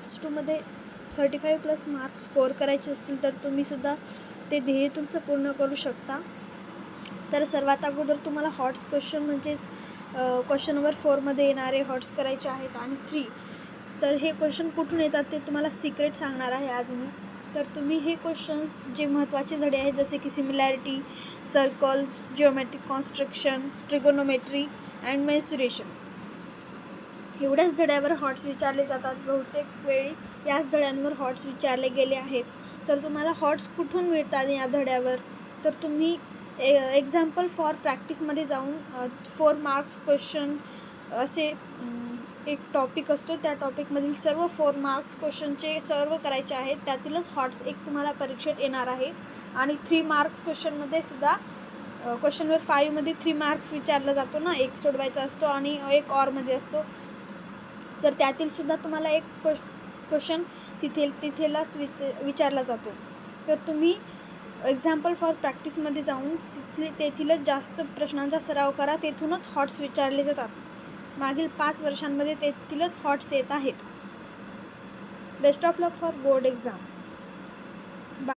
Parts 2मध्ये 35+ marks score करायचे असतील तर तुम्हीसुद्धा ते ध्येय तुमचं पूर्ण करू शकता. तर सर्वात अगोदर तुम्हाला हॉट्स क्वेश्चन म्हणजेच क्वेश्चन नंबर 4मध्ये येणारे हॉट्स करायचे आहेत आणि 3. तर हे क्वेश्चन कुठून येतात ते तुम्हाला सिक्रेट सांगणार आहे आज मी. तर तुम्ही हे क्वेश्चन्स जे महत्त्वाचे धडे आहेत जसे की similarity, circle, geometric construction, trigonometry and mensuration, एवढ्याच धड्यावर हॉट्स विचारले जातात. बहुतेक वेळी याच धड्यांवर हॉट्स विचारले गेले आहेत. तर तुम्हाला हॉट्स कुठून मिळतात या धड्यावर, तर तुम्ही एक्झाम्पल फॉर प्रॅक्टिसमध्ये जाऊन 4 मार्क्स क्वेश्चन असे एक टॉपिक असतो, त्या टॉपिकमधील सर्व 4 मार्क्स क्वेश्चनचे सर्व करायचे आहेत. त्यातीलच हॉट्स एक तुम्हाला परीक्षेत येणार आहे. आणि 3 मार्क्स क्वेश्चनमध्ये सुद्धा क्वेश्चन नंबर 5मध्ये 3 मार्क्स विचारला जातो ना, एक सोडवायचा असतो आणि एक ऑरमध्ये असतो. तर त्यातील सुद्धा तुम्हाला एक क्वेश्चन तिथेलाच विचारला जातो. तर तुम्ही एक्झाम्पल फॉर प्रॅक्टिसमध्ये जाऊन तेथीलच जास्त प्रश्नांचा सराव करा. तेथूनच हॉट्स विचारले जातात. मागील 5 वर्षांमध्ये तेथीलच हॉट्स येत आहेत. Best of luck for board exam.